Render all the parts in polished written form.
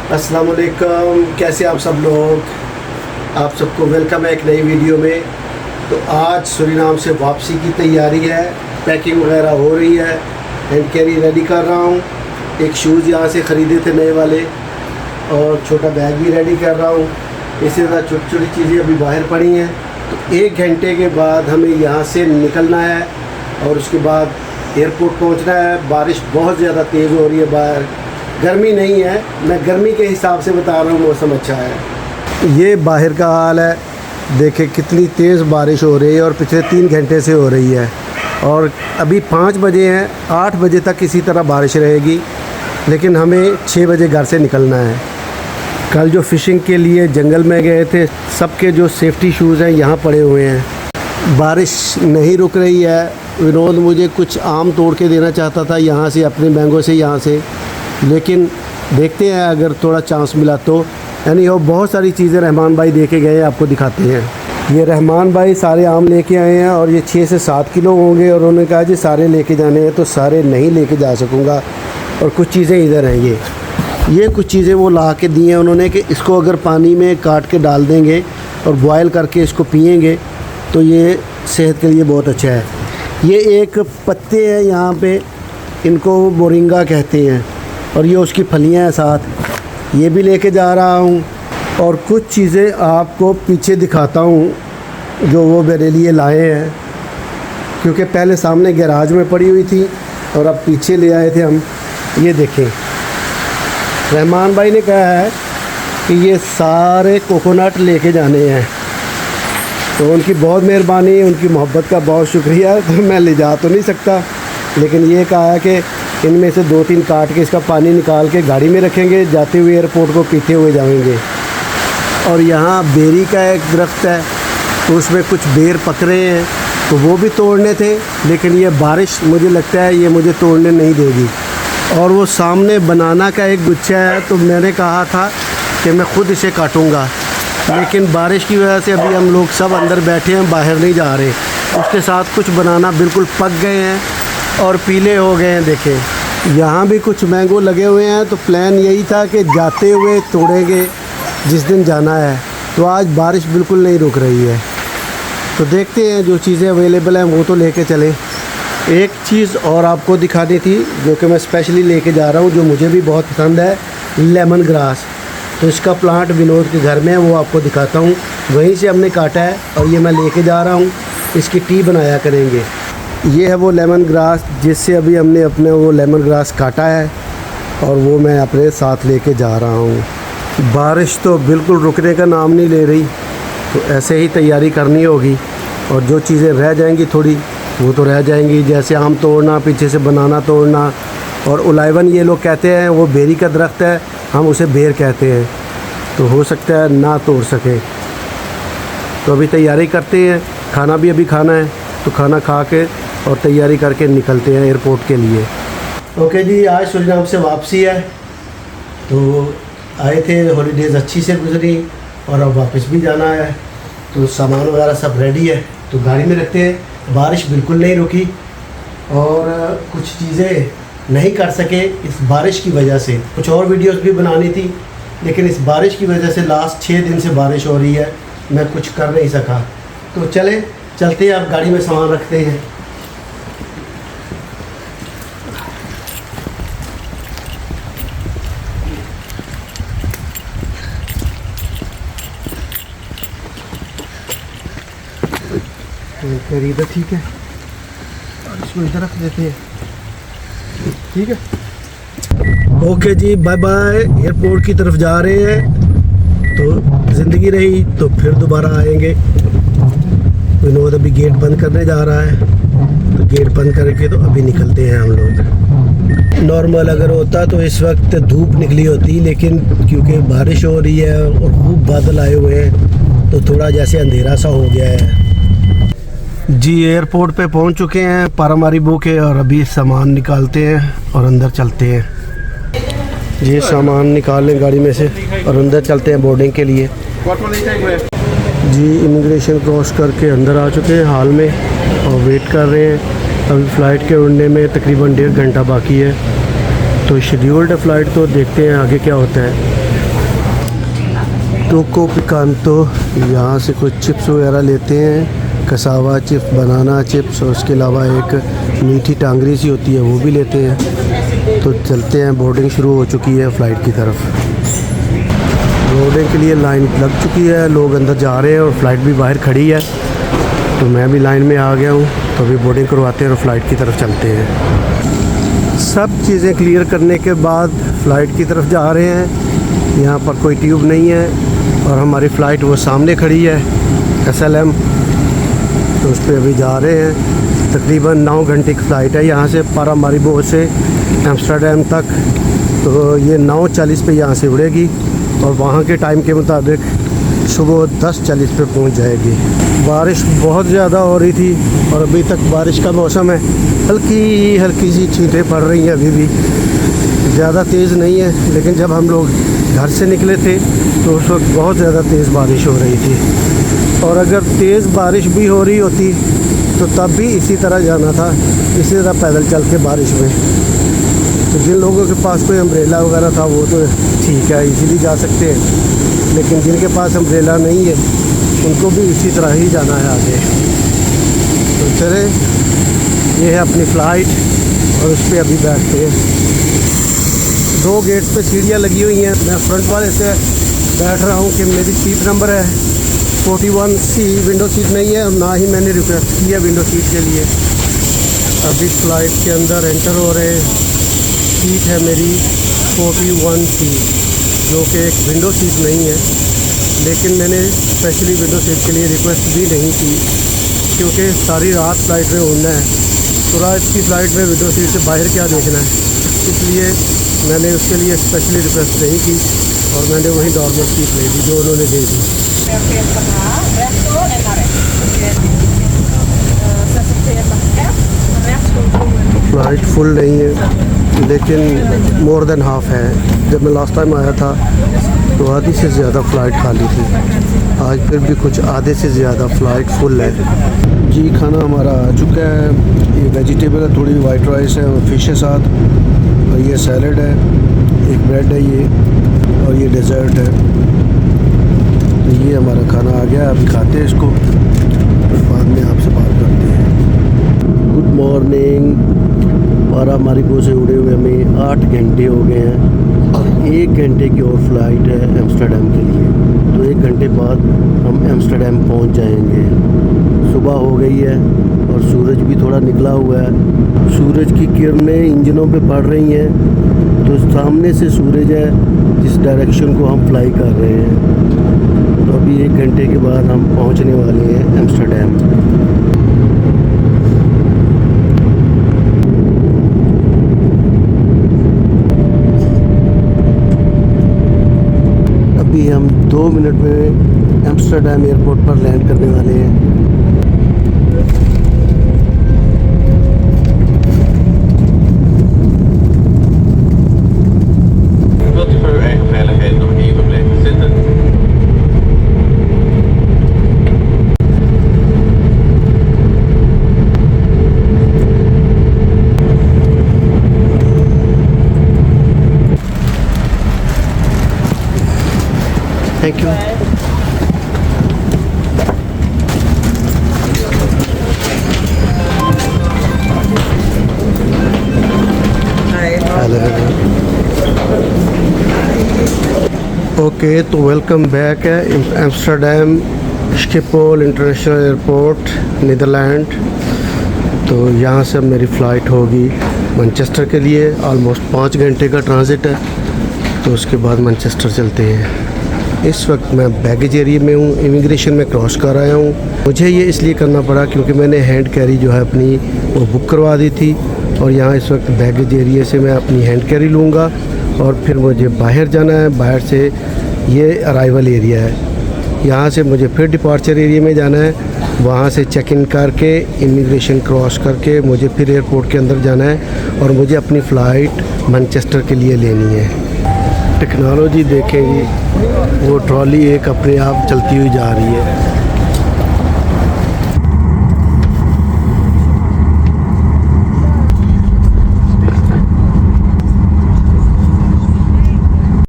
अस्सलाम वालेकुम, कैसे आप सब लोग। आप सबको वेलकम है एक नई वीडियो में। तो आज सूरीनाम से वापसी की तैयारी है, पैकिंग वगैरह हो रही है, हैंड कैरी रेडी कर रहा हूँ। एक शूज़ यहाँ से ख़रीदे थे नए वाले और छोटा बैग भी रेडी कर रहा हूँ। इसी तरह छोटी छोटी चीज़ें अभी बाहर पड़ी हैं। तो 1 घंटे के बाद हमें यहाँ से निकलना है और उसके बाद एयरपोर्ट पहुँचना है। बारिश बहुत ज़्यादा तेज़ हो रही है बाहर, गर्मी नहीं है, मैं गर्मी के हिसाब से बता रहा हूँ, मौसम अच्छा है। ये बाहर का हाल है, देखें कितनी तेज़ बारिश हो रही है और पिछले 3 घंटे से हो रही है। और अभी 5 बजे हैं, 8 बजे तक इसी तरह बारिश रहेगी, लेकिन हमें 6 बजे घर से निकलना है। कल जो फ़िशिंग के लिए जंगल में गए थे, सबके जो सेफ्टी शूज़ हैं यहाँ पड़े हुए हैं। बारिश नहीं रुक रही है। विनोद मुझे कुछ आम तोड़ के देना चाहता था यहाँ से, अपने मैंगो से यहाँ से, लेकिन देखते हैं अगर थोड़ा चांस मिला तो। यानी वो बहुत सारी चीज़ें रहमान भाई दे के गए, आपको दिखाते हैं। ये रहमान भाई सारे आम लेके आए हैं और ये 6 से 7 किलो होंगे और उन्होंने कहा जी सारे लेके जाने हैं, तो सारे नहीं लेके जा सकूँगा। और कुछ चीज़ें इधर हैं, ये कुछ चीज़ें वो ला के दी हैं उन्होंने कि इसको अगर पानी में काट के डाल देंगे और बॉयल करके इसको पिएंगे तो ये सेहत के लिए बहुत अच्छा है। ये एक पत्ते हैं यहाँ पे, इनको मोरिंगा कहते हैं, और ये उसकी फलियाँ हैं साथ, ये भी लेके जा रहा हूँ। और कुछ चीज़ें आपको पीछे दिखाता हूँ जो वो मेरे लिए लाए हैं, क्योंकि पहले सामने गैराज में पड़ी हुई थी और अब पीछे ले आए थे हम। ये देखें, रहमान भाई ने कहा है कि ये सारे कोकोनट लेके जाने हैं, तो उनकी बहुत मेहरबानी, उनकी मोहब्बत का बहुत शुक्रिया। तो मैं ले जा तो नहीं सकता, लेकिन ये कहा है कि इनमें से 2-3 काट के इसका पानी निकाल के गाड़ी में रखेंगे, जाते हुए एयरपोर्ट को पीते हुए जाएंगे। और यहाँ बेरी का एक दरख्त है, तो उसमें कुछ बेर पक रहे हैं, तो वो भी तोड़ने थे, लेकिन ये बारिश मुझे लगता है ये मुझे तोड़ने नहीं देगी। और वो सामने बनाना का एक गुच्छा है, तो मैंने कहा था कि मैं ख़ुद इसे काटूँगा, लेकिन बारिश की वजह से अभी हम लोग सब अंदर बैठे हैं, बाहर नहीं जा रहे। उसके साथ कुछ बनाना बिल्कुल पक गए हैं और पीले हो गए हैं। देखें यहाँ भी कुछ मैंगो लगे हुए हैं, तो प्लान यही था कि जाते हुए तोड़ेंगे जिस दिन जाना है। तो आज बारिश बिल्कुल नहीं रुक रही है, तो देखते हैं जो चीज़ें अवेलेबल हैं वो तो लेके चलें। एक चीज़ और आपको दिखानी थी जो कि मैं स्पेशली लेके जा रहा हूँ, जो मुझे भी बहुत पसंद है, लेमन ग्रास। तो इसका प्लांट विनोद के घर में है, वो आपको दिखाता हूँ। वहीं से हमने काटा है और ये मैं लेके जा रहा हूँ, इसकी टी बनाया करेंगे। ये है वो लेमन ग्रास जिससे अभी हमने अपने वो लेमन ग्रास काटा है और वो मैं अपने साथ लेके जा रहा हूँ। बारिश तो बिल्कुल रुकने का नाम नहीं ले रही, तो ऐसे ही तैयारी करनी होगी। और जो चीज़ें रह जाएंगी थोड़ी, वो तो रह जाएंगी, जैसे आम तोड़ना, पीछे से बनाना तोड़ना। और उलाइवन ये लोग कहते हैं, वो बेरी का दरख्त है, हम उसे बेर कहते हैं, तो हो सकता है ना तोड़ सके। तो अभी तैयारी करते हैं, खाना भी अभी खाना है, तो खाना खा के और तैयारी करके निकलते हैं एयरपोर्ट के लिए। ओके जी, आज सूरीनाम से वापसी है। तो आए थे, हॉलीडेज़ अच्छी से गुजरी और अब वापस भी जाना है, तो सामान वगैरह सब रेडी है, तो गाड़ी में रखते हैं। बारिश बिल्कुल नहीं रुकी और कुछ चीज़ें नहीं कर सके इस बारिश की वजह से। कुछ और वीडियोस भी बनानी थी, लेकिन इस बारिश की वजह से लास्ट 6 दिन से बारिश हो रही है, मैं कुछ कर नहीं सका। तो चलते हैं, अब गाड़ी में सामान रखते हैं। इधर ठीक है, और इसको इधर रख देते हैं, ठीक है। ओके जी, बाय बाय। एयरपोर्ट की तरफ जा रहे हैं, तो ज़िंदगी रही तो फिर दोबारा आएंगे। विनोद अभी गेट बंद करने जा रहा है, तो गेट बंद करके तो अभी निकलते हैं हम लोग। नॉर्मल अगर होता तो इस वक्त धूप निकली होती, लेकिन क्योंकि बारिश हो रही है और खूब बादल आए हुए हैं, तो थोड़ा जैसे अंधेरा सा हो गया है जी। एयरपोर्ट पे पहुंच चुके हैं पारामारीबो के, और अभी सामान निकालते हैं और अंदर चलते हैं। ये सामान निकाल लें गाड़ी में से और अंदर चलते हैं बोर्डिंग के लिए जी। इमिग्रेशन क्रॉस करके अंदर आ चुके हैं हाल में और वेट कर रहे हैं। अभी फ़्लाइट के उड़ने में तकरीबन 1.5 घंटा बाकी है, तो शेड्यूल्ड फ़्लाइट तो देखते हैं आगे क्या होता है। टोको पिकांतो, यहाँ से कुछ चिप्स वगैरह लेते हैं, कसावा चिप्स, बनाना चिप्स, और उसके अलावा एक मीठी टांगरी सी होती है वो भी लेते हैं। तो चलते हैं, बोर्डिंग शुरू हो चुकी है फ़्लाइट की तरफ। बोर्डिंग के लिए लाइन लग चुकी है, लोग अंदर जा रहे हैं और फ़्लाइट भी बाहर खड़ी है। तो मैं भी लाइन में आ गया हूँ, तो अभी बोर्डिंग करवाते हैं और फ़्लाइट की तरफ चलते हैं। सब चीज़ें क्लियर करने के बाद फ़्लाइट की तरफ जा रहे हैं। यहाँ पर कोई ट्यूब नहीं है और हमारी फ़्लाइट वो सामने खड़ी है SLM, तो उस पर अभी जा रहे हैं। तकरीबन 9 घंटे की फ़्लाइट है यहाँ से पारामारिबो से एम्स्टर्डम तक। तो ये 9:40 पे यहाँ से उड़ेगी और वहाँ के टाइम के मुताबिक सुबह 10:40 पे पहुँच जाएगी। बारिश बहुत ज़्यादा हो रही थी और अभी तक बारिश का मौसम है, हल्की हल्की सी छींटें पड़ रही हैं अभी भी, ज़्यादा तेज़ नहीं है। लेकिन जब हम लोग घर से निकले थे तो उस वक्त बहुत ज़्यादा तेज़ बारिश हो रही थी। और अगर तेज़ बारिश भी हो रही होती तो तब भी इसी तरह जाना था, इसी तरह पैदल चल के बारिश में। तो जिन लोगों के पास कोई अम्ब्रेला वगैरह था वो तो ठीक है, इजीली जा सकते हैं, लेकिन जिनके पास अम्ब्रेला नहीं है उनको भी इसी तरह ही जाना है आगे। तो चले, ये है अपनी फ़्लाइट और उस पर अभी बैठते हैं। 2 गेट्स पे सीढ़ियाँ लगी हुई हैं। मैं फ्रंट वाले से बैठ रहा हूँ कि मेरी सीट नंबर है 41C, विंडो सीट नहीं है और ना ही मैंने रिक्वेस्ट की है विंडो सीट के लिए। अभी फ़्लाइट के अंदर एंटर हो रहे हैं। सीट है मेरी 41C, जो कि एक विंडो सीट नहीं है, लेकिन मैंने स्पेशली विंडो सीट के लिए रिक्वेस्ट भी नहीं की क्योंकि सारी रात फ़्लाइट में उड़ना है। तो रात की फ़्लाइट में विंडो सीट से बाहर क्या देखना है, इसलिए मैंने उसके लिए स्पेशली रिक्वेस्ट नहीं की और मैंने वही नॉर्मल सीट ले ली जो उन्होंने दे दी। फ़्लाइट फुल नहीं है लेकिन मोर देन हाफ है। जब मैं लास्ट टाइम आया था तो आधी से ज़्यादा फ़्लाइट खाली थी, आज फिर भी कुछ आधे से ज़्यादा फ़्लाइट फुल है। जी, खाना हमारा आ चुका है। ये वेजिटेबल है, थोड़ी वाइट राइस है और फिश है साथ, और ये सैलड है, एक ब्रेड है ये, और ये डेज़र्ट है। तो ये हमारा खाना आ गया, अभी खाते हैं इसको, फिर बाद में आपसे बात करते हैं। Good morning. पारामारिबो से उड़े हुए हमें 8 घंटे हो गए हैं और 1 घंटे की और फ्लाइट है एम्स्टर्डम के लिए। तो 1 घंटे बाद हम एम्स्टर्डम पहुंच जाएंगे। सुबह हो गई है और सूरज भी थोड़ा निकला हुआ है। सूरज की किरणें इंजनों पे पड़ रही हैं, तो सामने से सूरज है जिस डायरेक्शन को हम फ्लाई कर रहे हैं। तो अभी 1 घंटे के बाद हम पहुंचने वाले हैं एम्स्टर्डम। अभी हम 2 मिनट में एम्स्टर्डम एयरपोर्ट पर लैंड करने वाले हैं। Thank you. ओके, तो वेलकम बैक है एम्स्टर्डम स्किपोल इंटरनेशनल एयरपोर्ट, नीदरलैंड। तो यहाँ से अब मेरी फ़्लाइट होगी मैनचेस्टर के लिए। ऑलमोस्ट 5 घंटे का ट्रांजिट है, तो उसके बाद मैनचेस्टर चलते हैं। इस वक्त मैं बैगेज एरिया में हूँ, इमिग्रेशन में क्रॉस कर आया हूँ। मुझे ये इसलिए करना पड़ा क्योंकि मैंने हैंड कैरी जो है अपनी वो बुक करवा दी थी, और यहाँ इस वक्त बैगेज एरिया से मैं अपनी हैंड कैरी लूँगा और फिर मुझे बाहर जाना है। बाहर से ये अराइवल एरिया है, यहाँ से मुझे फिर डिपार्चर एरिया में जाना है। वहाँ से चेक इन करके इमिग्रेशन क्रॉस करके मुझे फिर एयरपोर्ट के अंदर जाना है और मुझे अपनी फ़्लाइट मैनचेस्टर के लिए लेनी है। टेक्नोलॉजी देखेंगी, वो ट्रॉली एक अपने आप चलती हुई जा रही है।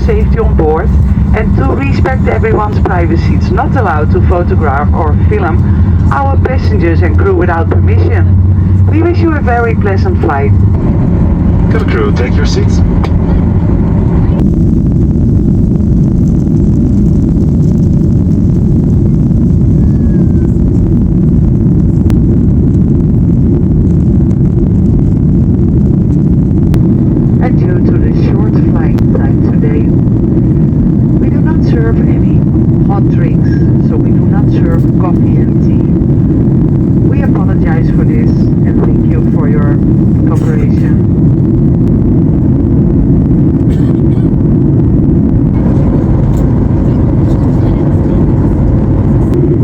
Safety on board and To respect everyone's privacy, it's not allowed to photograph or film our passengers and crew without permission. We wish you a very pleasant flight. Good crew, take your seats. And due to the short flight time today, we do not serve any hot drinks, so we do not serve coffee and tea. We apologize for this and thank you for your cooperation.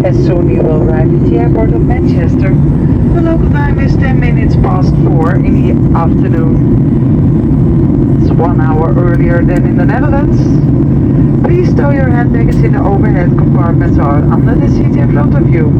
As soon you will arrive at the airport of Manchester. The local time is 10 minutes past 4 in the afternoon. It's 1 hour earlier than in the Netherlands. Please stow your hand baggage in the overhead compartments or under the seat in front of you.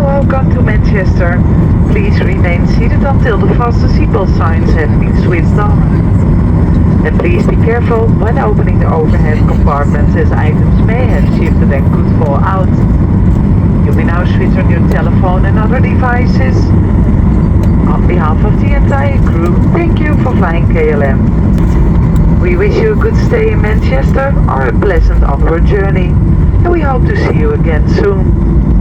Welcome to Manchester. Please remain seated until the fasten seatbelt signs have been switched on. And please be careful when opening the overhead compartments, as items may have shifted and could fall out. You may now switch on your telephone and other devices. On behalf of the entire crew, thank you for flying KLM. We wish you a good stay in Manchester or a pleasant onward journey, and we hope to see you again soon.